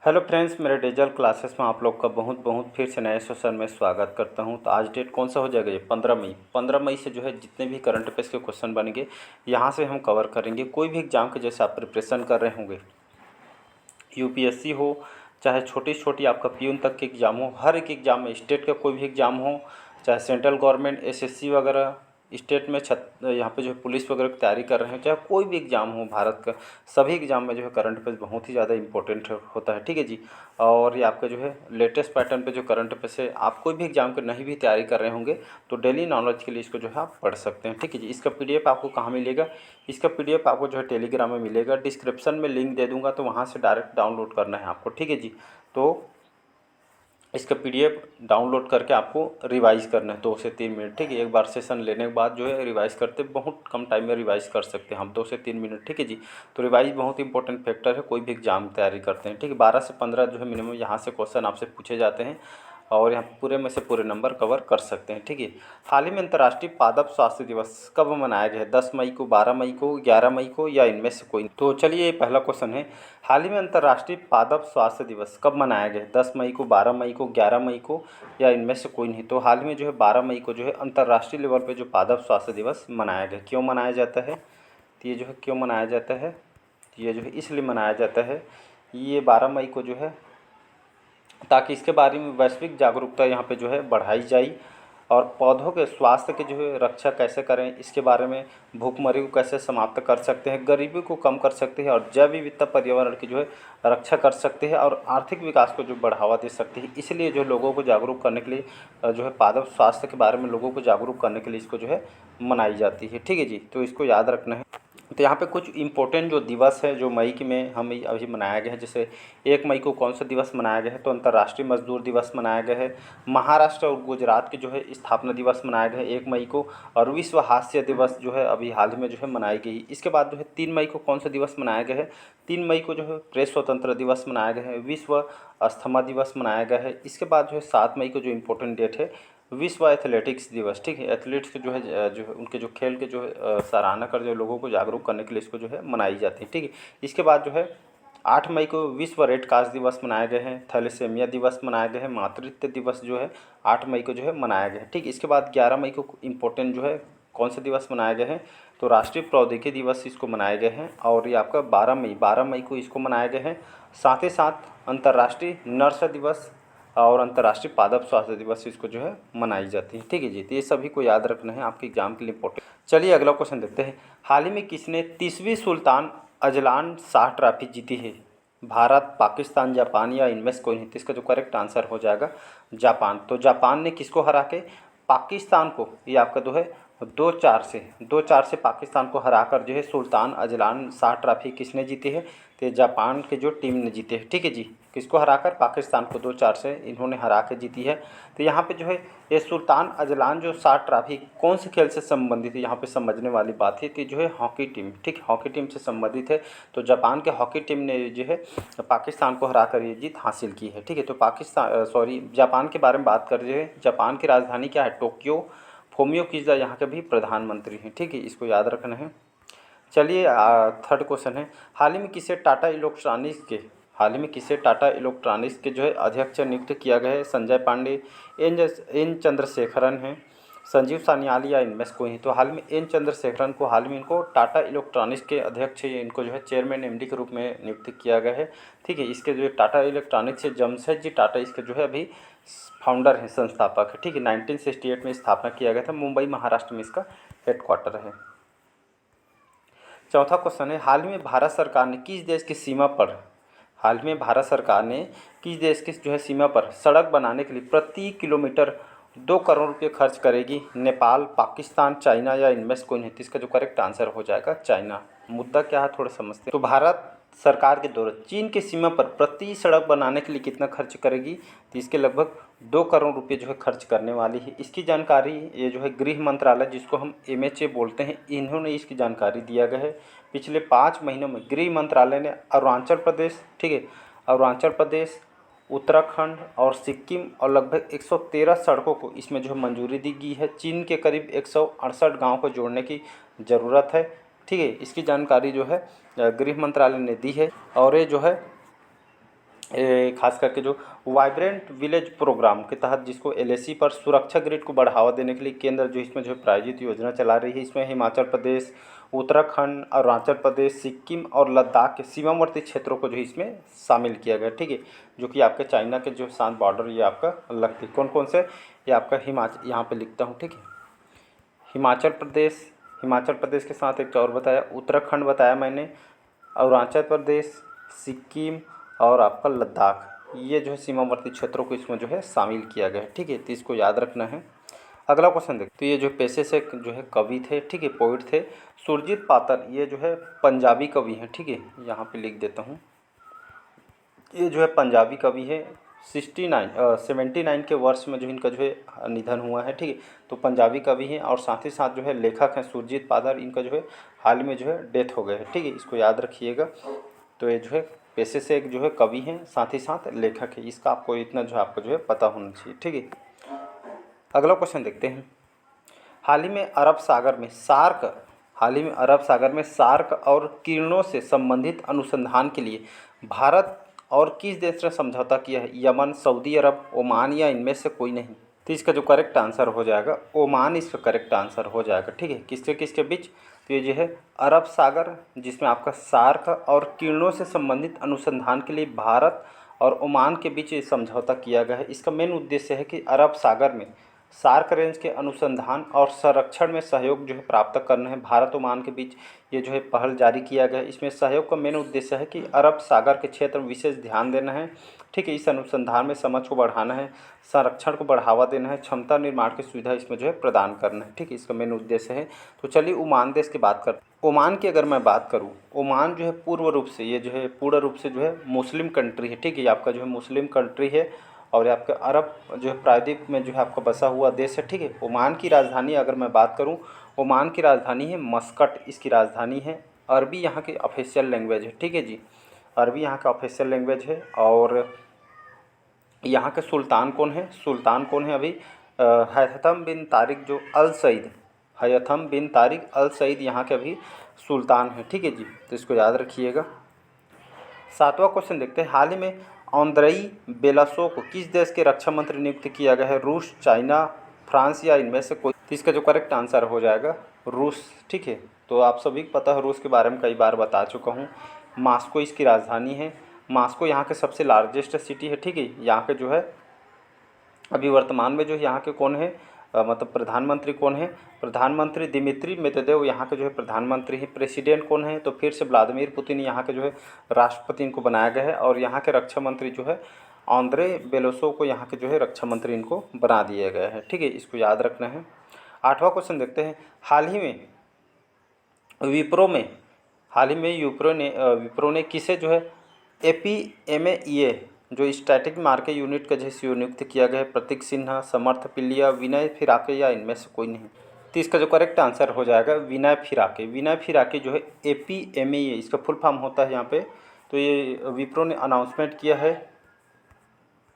Hello friends, मेरे digital classes में आप लोग का बहुत बहुत फिर से नए सेशन में स्वागत करता हूं। तो आज डेट कौन सा हो जाएगा? ये 15 मई। 15 मई से जो है जितने भी करंट अफेयर्स के क्वेश्चन बनेंगे यहाँ से हम कवर करेंगे। कोई भी एग्जाम के जैसे आप प्रिपरेशन कर रहे होंगे, यूपीएससी हो चाहे छोटी छोटी आपका प्यून तक के एग्ज़ाम हो, हर एक एग्ज़ाम में, स्टेट का कोई भी एग्ज़ाम हो चाहे सेंट्रल गवर्नमेंट एसएससी वगैरह, स्टेट में यहाँ पे जो है पुलिस वगैरह की तैयारी कर रहे हैं, चाहे कोई भी एग्ज़ाम हो भारत का, सभी एग्ज़ाम में जो है करंट अफेयर्स बहुत ही ज़्यादा इंपॉर्टेंट होता है। ठीक है जी। और ये आपका जो है लेटेस्ट पैटर्न पे जो करंट अफेयर्स है, आप कोई भी एग्ज़ाम के नहीं भी तैयारी कर रहे होंगे तो डेली नॉलेज के लिए इसको जो है आप पढ़ सकते हैं। ठीक है जी। इसका पीडीएफ आपको कहाँ मिलेगा? इसका पीडीएफ आपको जो है टेलीग्राम में मिलेगा। डिस्क्रिप्शन में लिंक दे दूंगा, तो वहाँ से डायरेक्ट डाउनलोड करना है आपको। ठीक है जी। तो इसका पीडीएफ डाउनलोड करके आपको रिवाइज़ करना है 2 से 3 मिनट। ठीक है। एक बार सेशन लेने के बाद जो है रिवाइज़ करते बहुत कम टाइम में रिवाइज़ कर सकते हैं हम, 2 से 3 मिनट। ठीक है जी। तो रिवाइज़ बहुत इंपॉर्टेंट फैक्टर है कोई भी एग्जाम तैयारी करते हैं। ठीक है। 12 से 15 जो है मिनिमम यहाँ से क्वेश्चन आपसे पूछे जाते हैं और यहाँ पूरे में से पूरे नंबर कवर कर सकते हैं। ठीक है। हाल ही में अंतर्राष्ट्रीय पादप स्वास्थ्य दिवस कब मनाया गया है? 10 मई को, 12 मई को, 11 मई को, या इनमें से कोई? तो चलिए, पहला क्वेश्चन है, हाल ही में अंतर्राष्ट्रीय पादप स्वास्थ्य दिवस कब मनाया गया है? 10 मई को, 12 मई को, 11 मई को, या इनमें से कोई नहीं? तो हाल में जो है 12 मई को जो है अंतर्राष्ट्रीय लेवल पे जो पादप स्वास्थ्य दिवस मनाया गया। क्यों मनाया जाता है? तो ये जो है क्यों मनाया जाता है? तो ये जो है इसलिए मनाया जाता है, ये 12 मई को जो है, ताकि इसके बारे में वैश्विक जागरूकता यहाँ पे जो है बढ़ाई जाए, और पौधों के स्वास्थ्य की जो है रक्षा कैसे करें इसके बारे में, भूखमरी को कैसे समाप्त कर सकते हैं, गरीबी को कम कर सकते हैं, और जैव विविधता पर्यावरण की जो है रक्षा कर सकते हैं, और आर्थिक विकास को जो बढ़ावा दे सकते हैं। इसलिए जो लोगों को जागरूक करने के लिए जो है पादप स्वास्थ्य के बारे में लोगों को जागरूक करने के लिए इसको जो है मनाई जाती है। ठीक है जी। तो इसको याद रखना है। तो यहाँ पे कुछ इम्पोर्टेंट जो दिवस है जो मई की में हम अभी मनाया गया है, जैसे 1 मई को कौन सा दिवस मनाया गया है? तो अंतर्राष्ट्रीय मजदूर दिवस मनाया गया है। महाराष्ट्र और गुजरात के जो है स्थापना दिवस मनाया गया है 1 मई को। और विश्व हास्य दिवस जो है अभी हाल ही में जो है मनाई गई। इसके बाद जो है 3 मई को कौन सा दिवस मनाया गया है? 3 मई को जो है प्रेस स्वतंत्रता दिवस मनाया गया है। विश्व अस्थमा दिवस मनाया गया है। इसके बाद जो है 7 मई को जो इम्पोर्टेंट डेट है, विश्व एथलेटिक्स दिवस। ठीक है। एथलीट्स के जो है उनके जो खेल के जो है सराहना कर जो लोगों को जागरूक करने के लिए इसको जो है मनाई जाती है। ठीक है। इसके बाद जो है 8 मई को विश्व रेड क्रॉस दिवस मनाया गया है। थैलेसेमिया दिवस मनाया गया है। मातृत्व दिवस जो है 8 मई को जो है मनाया गया है। ठीक है। इसके बाद 11 मई को इम्पोर्टेंट जो है कौन सा दिवस मनाया गया है? तो राष्ट्रीय प्रौद्योगिकी दिवस इसको मनाया गया है। और ये आपका 12 मई को इसको मनाया गया है। साथ ही साथ अंतर्राष्ट्रीय नर्स दिवस और अंतर्राष्ट्रीय पादप स्वास्थ्य दिवस इसको जो है मनाई जाती है। ठीक है जी। तो ये सभी को याद रखना है, आपके एग्जाम के लिए इंपॉर्टेंट। चलिए अगला क्वेश्चन देखते हैं। हाल ही में किसने 30वीं सुल्तान अजलान शाह ट्रॉफी जीती है? भारत, पाकिस्तान, जापान, या इनमें से कोई नहीं? तो इसका जो करेक्ट आंसर हो जाएगा जापान। तो जापान ने किसको हरा के पाकिस्तान को, ये आपका जो है 2-4 से पाकिस्तान को हराकर जो है सुल्तान अजलान शाह ट्रॉफी किसने जीती है? तो ये जापान के जो टीम ने जीती है। ठीक है जी। किसको हराकर? पाकिस्तान को 2-4 से इन्होंने हरा के जीती है। तो यहाँ पे जो है ये सुल्तान अजलान जो शाह ट्रॉफी कौन से खेल से संबंधित है, यहाँ पे समझने वाली बात है कि जो है हॉकी टीम। ठीक, हॉकी टीम से संबंधित है। तो जापान के हॉकी टीम ने जो है पाकिस्तान को हराकर ये जीत हासिल की है। ठीक है। तो जापान के बारे में बात कर रहे हैं। जापान की राजधानी क्या है? टोक्यो। फोमियो किशिदा यहाँ के भी प्रधानमंत्री हैं। ठीक है। इसको याद रखना है। चलिए थर्ड क्वेश्चन है, हाल ही में किसे टाटा इलेक्ट्रॉनिक्स के जो है अध्यक्ष नियुक्त किया गया है? संजय पांडे, एन चंद्रशेखरन हैं, संजीव सान्याल, या इनमें से कोई है? तो हाल में एन चंद्रशेखरन को हाल में इनको टाटा इलेक्ट्रॉनिक्स के अध्यक्ष इनको जो है चेयरमैन एमडी के रूप में नियुक्त किया गया है। ठीक है। इसके जो है टाटा इलेक्ट्रॉनिक्स से जमशेद जी टाटा इसके जो है अभी फाउंडर हैं, संस्थापक है। ठीक है। 1968 में स्थापना किया गया था। मुंबई महाराष्ट्र में इसका हेडक्वार्टर है। चौथा क्वेश्चन है, हाल में भारत सरकार ने किस देश की जो है सीमा पर सड़क बनाने के लिए प्रति किलोमीटर 2 करोड़ रुपये खर्च करेगी? नेपाल, पाकिस्तान, चाइना, या इनमें से कोई नहीं? तो इसका जो करेक्ट आंसर हो जाएगा चाइना। मुद्दा क्या है थोड़ा समझते हैं। तो भारत सरकार के द्वारा चीन की सीमा पर प्रति सड़क बनाने के लिए कितना खर्च करेगी? तो इसके लगभग 2 करोड़ रुपये जो है खर्च करने वाली है। इसकी जानकारी ये जो है गृह मंत्रालय, जिसको हम एमएचए बोलते हैं, इन्होंने इसकी जानकारी दिया गया है। पिछले 5 महीनों में गृह मंत्रालय ने अरुणाचल प्रदेश, ठीक है, अरुणाचल प्रदेश, उत्तराखंड और सिक्किम और लगभग 113 सड़कों को इसमें जो है मंजूरी दी गई है। चीन के करीब 168 गाँव को जोड़ने की ज़रूरत है। ठीक है। इसकी जानकारी जो है गृह मंत्रालय ने दी है। और ये जो है खास करके जो वाइब्रेंट विलेज प्रोग्राम के तहत, जिसको एलएसी पर सुरक्षा ग्रिड को बढ़ावा देने के लिए केंद्र जो इसमें जो प्रायोजित योजना चला रही है, इसमें हिमाचल प्रदेश, उत्तराखंड, अरुणाचल प्रदेश, सिक्किम और लद्दाख के सीमावर्ती क्षेत्रों को जो इसमें शामिल किया गया। ठीक है, जो कि आपके चाइना के जो साथ बॉर्डर ये आपका लगती है। कौन कौन से, ये आपका हिमाचल, यहाँ पे लिखता हूँ। ठीक है, हिमाचल प्रदेश, हिमाचल प्रदेश के साथ एक और बताया, उत्तराखंड बताया मैंने, अरुणाचल प्रदेश, सिक्किम और आपका लद्दाख, ये जो है सीमावर्ती क्षेत्रों को इसमें जो है शामिल किया गया है। ठीक है, तो इसको याद रखना है। अगला क्वेश्चन देखते, तो ये जो पेशे से जो है कवि थे, ठीक है, पोइट थे, सुरजीत पातर, ये जो है पंजाबी कवि हैं। ठीक है, यहाँ पे लिख देता हूँ, ये जो है पंजाबी कवि है। 79 के वर्ष में जो इनका जो है निधन हुआ है। ठीक है, तो पंजाबी कवि हैं और साथ ही साथ जो है लेखक हैं सुरजीत पातर, इनका जो है हाल में जो है डेथ हो गए है। ठीक है, इसको याद रखिएगा। तो ये जो है पेशे से एक जो है कवि हैं, साथ ही साथ लेखक है। इसका आपको इतना जो है आपको जो है पता होना चाहिए। ठीक है, अगला क्वेश्चन देखते हैं। हाल ही में अरब सागर में सार्क, हाल ही में अरब सागर में सार्क और किरणों से संबंधित अनुसंधान के लिए भारत और किस देश ने समझौता किया है? यमन, सऊदी अरब, ओमान या इनमें से कोई नहीं? तो इसका जो करेक्ट आंसर हो जाएगा ओमान, इसका करेक्ट आंसर हो जाएगा। ठीक है, किसके किसके बीच? तो ये जो है अरब सागर, जिसमें आपका सार्क और किरणों से संबंधित अनुसंधान के लिए भारत और ओमान के बीच ये समझौता किया गया है। इसका मेन उद्देश्य है कि अरब सागर में सार्क रेंज के अनुसंधान और संरक्षण में सहयोग जो है प्राप्त करना है। भारत ओमान के बीच ये जो है पहल जारी किया गया है। इसमें सहयोग का मेन उद्देश्य है कि अरब सागर के क्षेत्र में विशेष ध्यान देना है। ठीक है, इस अनुसंधान में समझ को बढ़ाना है, संरक्षण को बढ़ावा देना है, क्षमता निर्माण की सुविधा इसमें जो है प्रदान करना है। ठीक है, इसका मेन उद्देश्य है। तो चलिए ओमान देश की बात करते हैं। ओमान की अगर मैं बात करूँ, ओमान जो है पूर्व रूप से ये जो है पूर्ण रूप से जो है मुस्लिम कंट्री है। ठीक है, ये आपका जो है मुस्लिम कंट्री है और ये आपके अरब जो है प्रायद्वीप में जो है आपका बसा हुआ देश है। ठीक है, ओमान की राजधानी अगर मैं बात करूं, ओमान की राजधानी है मस्कट, इसकी राजधानी है। अरबी यहाँ की ऑफिशियल लैंग्वेज है। ठीक है जी, अरबी यहाँ का ऑफिशियल लैंग्वेज है। और यहाँ के सुल्तान कौन है? सुल्तान कौन है अभी? हैथम बिन तारिक जो अल सईद, हैथम बिन तारिक अल सईद यहाँ के अभी सुल्तान है। ठीक है जी, तो इसको याद रखिएगा। 7वां क्वेश्चन देखते हैं। हाल ही में आंद्रेई बेलासोव को किस देश के रक्षा मंत्री नियुक्त किया गया है? रूस, चाइना, फ्रांस या इनमें से कोई? तो इसका जो करेक्ट आंसर हो जाएगा रूस। ठीक है, तो आप सभी को पता है, रूस के बारे में कई बार बता चुका हूँ। मास्को इसकी राजधानी है। मास्को यहाँ के सबसे लार्जेस्ट सिटी है। ठीक है, यहाँ के जो है अभी वर्तमान में जो यहाँ के कौन है, मतलब प्रधानमंत्री कौन है? प्रधानमंत्री दिमित्री मेदवेदेव यहाँ के जो है प्रधानमंत्री हैं। प्रेसिडेंट कौन है? तो फिर से व्लादिमीर पुतिन यहाँ के जो है राष्ट्रपति इनको बनाया गया है। और यहाँ के रक्षा मंत्री जो है आंद्रे बेलोसोव को यहाँ के जो है रक्षा मंत्री इनको बना दिया गया है। ठीक है, इसको याद रखना है। 8वां क्वेश्चन देखते हैं। हाल ही में विप्रो में, हाल ही में विप्रो ने किसे जो है APMEA जो स्टैटिक मार्के यूनिट का जो नियुक्त किया गया है? प्रतीक सिन्हा, समर्थ पिल्लिया, विनय फिराके या इनमें से कोई नहीं? तो इसका जो करेक्ट आंसर हो जाएगा विनय फिराके। विनय फिराके जो है APMEA, इसका फुल फॉर्म होता है यहाँ पे। तो ये विप्रो ने अनाउंसमेंट किया है।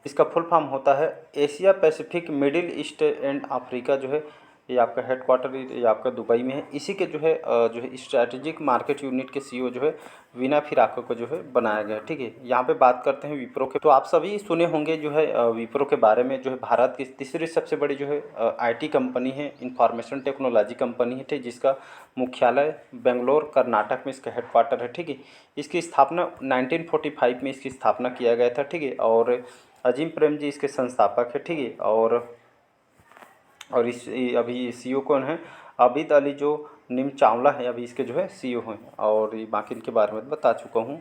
इसका फुल फॉर्म होता है Asia Pacific middle east and Africa, जो है ये आपका हेडक्वार्टर ये आपका दुबई में है। इसी के जो है स्ट्रैटेजिक मार्केट यूनिट के CEO जो है विनय फिराके को जो है बनाया गया है। ठीक है, यहाँ पे बात करते हैं विप्रो के। तो आप सभी सुने होंगे जो है विप्रो के बारे में, जो है भारत की तीसरी सबसे बड़ी जो है IT कंपनी है, इंफॉर्मेशन टेक्नोलॉजी कंपनी है। ठीक, जिसका मुख्यालय बेंगलोर कर्नाटक में इसका हेडक्वार्टर है। ठीक है, इसकी स्थापना 1945 में इसकी स्थापना किया गया था। ठीक है, और अजीम प्रेम जी इसके संस्थापक है। ठीक है, और इस अभी CEO कौन है? आबिद अली जो निम चावला है, अभी इसके जो है CEO हैं। और बाकी इनके बारे में बता चुका हूँ।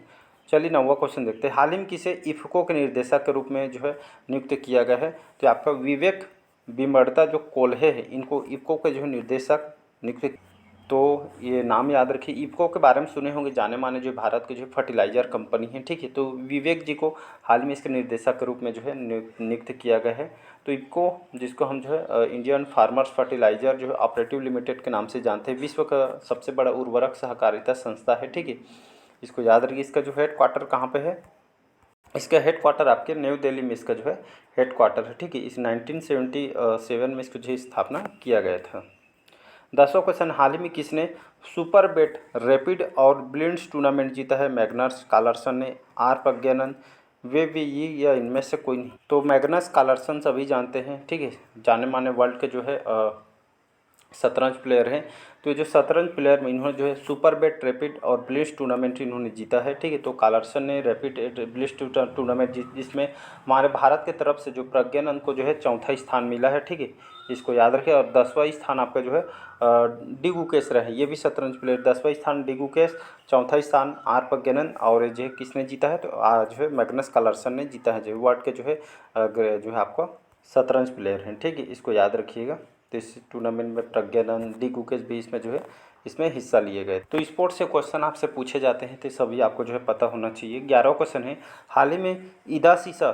चलिए 9वां क्वेश्चन देखते हैं। हाल ही में किसे इफ़को के निर्देशक के रूप में जो है नियुक्त किया गया है? तो आपका विवेक बिमर्दा जो कोल्हे है, इनको इफ़को के जो है निर्देशक नियुक्त। तो ये नाम याद रखिए। इफ़को के बारे में सुने होंगे, जाने माने जो भारत के जो फर्टिलाइज़र कंपनी है। ठीक है, तो विवेक जी को हाल में इसके निर्देशक के रूप में जो है नियुक्त किया गया है। तो इफ़को, जिसको हम जो है इंडियन फार्मर्स फर्टिलाइज़र जो है ऑपरेटिव लिमिटेड के नाम से जानते हैं, विश्व का सबसे बड़ा उर्वरक सहकारिता संस्था है। ठीक है, इसको याद रखिए। इसका जो हेडक्वार्टर कहाँ पे है? इसका हेडक्वार्टर आपके न्यू दिल्ली में इसका जो है हेडक्वार्टर है। ठीक है, इस 1977 में इसको जो है स्थापना किया गया था। 10वां क्वेश्चन। हाल ही में किसने सुपर बेट रैपिड और ब्लिट्ज टूर्नामेंट जीता है? मैग्नस कार्लसन ने, आर प्रज्ञानंद, वे भी ये या इनमें से कोई नहीं। तो मैग्नस कार्लसन सभी जानते हैं, ठीक है, जाने माने वर्ल्ड के जो है शतरंज प्लेयर हैं। तो ये जो शतरंज प्लेयर में इन्होंने जो है सुपर बेट रैपिड और ब्लिट्ज टूर्नामेंट इन्होंने जीता है, ठीक है। तो कार्लसन ने रैपिड ब्लिट्ज टूर्नामेंट जिसमें हमारे भारत की तरफ से जो प्रज्ञानंद को जो है चौथा स्थान मिला है, ठीक है, इसको याद रखें। और 10वां स्थान आपका जो है डी गुकेश रहे, ये भी शतरंज प्लेयर। 10वां स्थान डी गुकेश, चौथा स्थान आर प्रज्ञानंद, और जो है किसने जीता है, तो जो है मैग्नस कार्लसन ने जीता है, जो वर्ल्ड के जो है आपका शतरंज प्लेयर हैं, ठीक है, इसको याद रखिएगा। तो इस टूर्नामेंट में प्रज्ञानंद, डी गुकेश भी इसमें जो है इसमें हिस्सा लिए गए। तो स्पोर्ट्स से क्वेश्चन आपसे पूछे जाते हैं तो सभी आपको जो है पता होना चाहिए। 11वां क्वेश्चन है, हाल ही में ईदा सीसा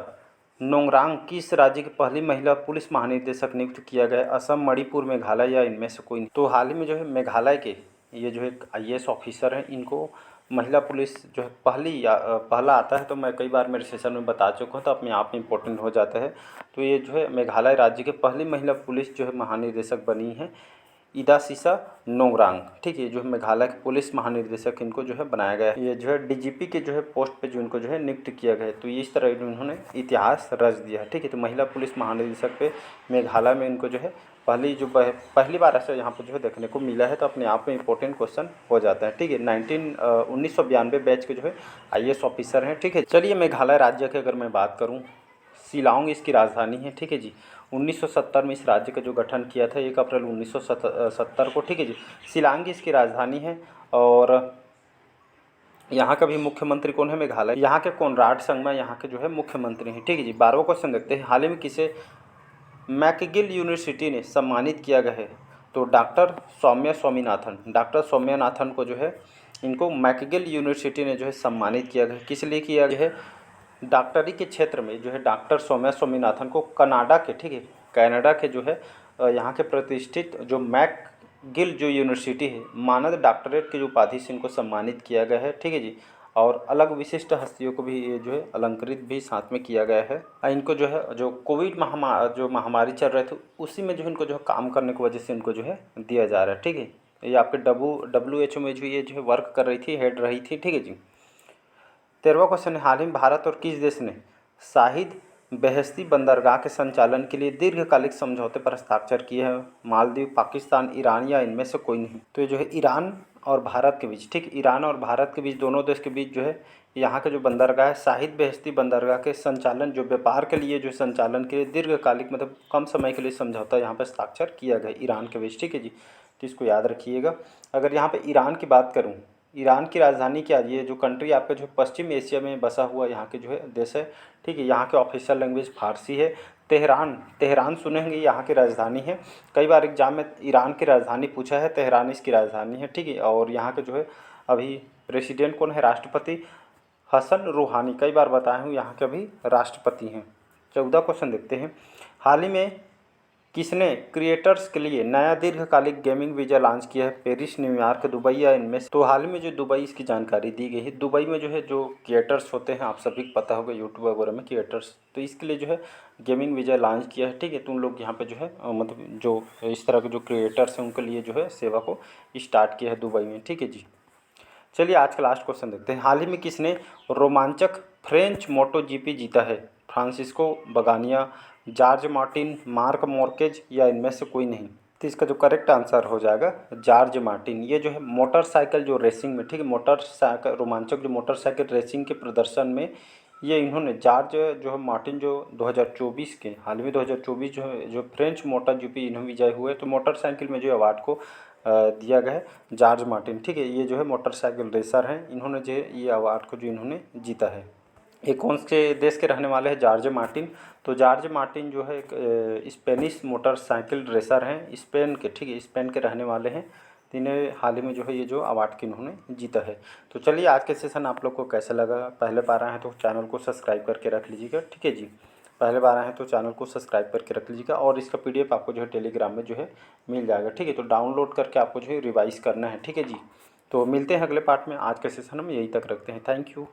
नोंगरांग किस राज्य की पहली महिला पुलिस महानिदेशक नियुक्त किया गया? असम, मणिपुर, मेघालय या इनमें से कोई नहीं। तो हाल ही में जो है मेघालय के ये जो है IAS ऑफिसर हैं, इनको महिला पुलिस जो है पहला आता है, तो मैं कई बार मेरे सेशन में बता चुका हूँ, तो अपने आप में इम्पोर्टेंट हो जाता है। तो ये जो है मेघालय राज्य के पहली महिला पुलिस जो है महानिदेशक बनी है ईदा सीसा नोंगरांग, ठीक है, जो है मेघालय के पुलिस महानिदेशक इनको जो है बनाया गया है। ये जो है DGP के जो है पोस्ट पे जो इनको जो है नियुक्त किया गया है। तो इस तरह इन्होंने इतिहास रच दिया है, ठीक है। तो महिला पुलिस महानिदेशक पे मेघालय में इनको जो है पहली बार ऐसा यहाँ पर जो है देखने को मिला है। तो अपने आप में इंपॉर्टेंट क्वेश्चन हो जाता है, ठीक है। 1992 बैच के जो है IAS ऑफिसर हैं, ठीक है। चलिए मेघालय राज्य की अगर मैं बात करूँ, शिलांग इसकी राजधानी है, ठीक है जी। 1970 में इस राज्य का जो गठन किया था 1 अप्रैल 1970 को, ठीक है जी। शिलांग इसकी राजधानी है। और यहाँ का भी मुख्यमंत्री कौन है? मेघालय। यहाँ के कोनराड संगमा यहाँ के जो है मुख्यमंत्री हैं, ठीक है जी। 12वां क्वेश्चन देखते हैं, हाल ही में किसे मैकगिल यूनिवर्सिटी ने सम्मानित किया गया है? तो डॉक्टर सौम्या स्वामीनाथन को जो है इनको मैकगिल यूनिवर्सिटी ने जो है सम्मानित किया गया है। किस लिए किया गया है? डॉक्टरी के क्षेत्र में जो है डॉक्टर सौम्या स्वामीनाथन को कनाडा के जो है यहाँ के प्रतिष्ठित जो मैकगिल जो यूनिवर्सिटी है, मानद डॉक्टरेट की जो उपाधि से इनको सम्मानित किया गया है, ठीक है जी। और अलग विशिष्ट हस्तियों को भी ये जो है अलंकृत भी साथ में किया गया है। इनको जो है जो कोविड महामारी चल रहे थे उसी में जो इनको जो है काम करने की वजह से इनको जो है दिया जा रहा है, ठीक है। ये आपके WHO में जो ये जो है वर्क कर रही थी, हेड रही थी, ठीक है जी। 13वां क्वेश्चन है, हाल ही में भारत और किस देश ने शाहिद बेहेश्ती बंदरगाह के संचालन के लिए दीर्घकालिक समझौते पर हस्ताक्षर किए हैं? मालदीव, पाकिस्तान, ईरान या इनमें से कोई नहीं। तो ये जो है ईरान और भारत के बीच, ठीक, ईरान और भारत के बीच, दोनों देश के बीच जो है यहाँ के जो बंदरगाह है शाहिद बेहेश्ती बंदरगाह के संचालन, जो व्यापार के लिए जो संचालन के लिए दीर्घकालिक मतलब कम समय के लिए समझौता यहाँ पर हस्ताक्षर किया गया ईरान के बीच, ठीक है जी। तो इसको याद रखिएगा। अगर यहाँ पे ईरान की बात करूँ, ईरान की राजधानी क्या है? ये जो कंट्री आपका जो पश्चिम एशिया में बसा हुआ यहाँ के जो है देश है, ठीक है। यहाँ के ऑफिशियल लैंग्वेज फारसी है। तेहरान सुने होंगे, यहाँ की राजधानी है। कई बार एग्जाम में ईरान की राजधानी पूछा है, तेहरान इसकी राजधानी है, ठीक है। और यहाँ के जो है अभी प्रेसिडेंट कौन है? राष्ट्रपति हसन रूहानी, कई बार बताया हूँ, यहाँ के अभी राष्ट्रपति हैं। 14 क्वेश्चन देखते हैं, हाल ही में किसने क्रिएटर्स के लिए नया दीर्घकालिक गेमिंग वीज़ा लॉन्च किया है? पेरिस, न्यूयॉर्क, दुबई या इनमें से? तो हाल ही में जो दुबई इसकी जानकारी दी गई है, दुबई में जो है जो क्रिएटर्स होते हैं, आप सभी को पता होगा यूट्यूब वगैरह में क्रिएटर्स, तो इसके लिए जो है गेमिंग वीज़ा लॉन्च किया है, ठीक है। तो उन लोग यहाँ पे जो है मतलब जो इस तरह के जो क्रिएटर्स हैं उनके लिए जो है सेवा को स्टार्ट किया है दुबई में, ठीक है जी। चलिए आज का लास्ट क्वेश्चन देखते हैं, हाल ही में किसने रोमांचक फ्रेंच MotoGP जीता है? Francesco Bagnaia, Jorge Martin, Marc Marquez या इनमें से कोई नहीं। तो इसका जो करेक्ट आंसर हो जाएगा जॉर्ज मार्टिन। ये जो है मोटरसाइकिल जो रेसिंग में, ठीक है, मोटरसाइकिल रोमांचक जो मोटरसाइकिल रेसिंग के प्रदर्शन में ये इन्होंने जॉर्ज जो है मार्टिन जो 2024 के हाल में 2024 जो है जो फ्रेंच MotoGP इन्होंने विजय हुए, तो मोटरसाइकिल में जो अवार्ड को दिया गया है जॉर्ज मार्टिन, ठीक है। ये जो है मोटरसाइकिल रेसर हैं, इन्होंने जो ये अवार्ड को जो इन्होंने जीता है। ये कौन से देश के रहने वाले हैं? George Martin. तो जॉर्ज मार्टिन जो है एक स्पेनिश मोटरसाइकिल रेसर हैं, स्पेन के, ठीक है, स्पेन के रहने वाले हैं। तो इन्हें हाल ही में जो है ये जो अवार्ड के इन्होंने जीता है। तो चलिए आज के सेशन आप लोग को कैसा लगा? पहले बार आए हैं तो चैनल को सब्सक्राइब करके रख लीजिएगा, ठीक है जी। पहले बार आए हैं तो चैनल को सब्सक्राइब करके रख लीजिएगा। और इसका PDF आपको जो है टेलीग्राम में जो है मिल जाएगा, ठीक है। तो डाउनलोड करके आपको जो है रिवाइज़ करना है, ठीक है जी। तो मिलते हैं अगले पार्ट में। आज के सेशन हम यहीं तक रखते हैं। Thank you.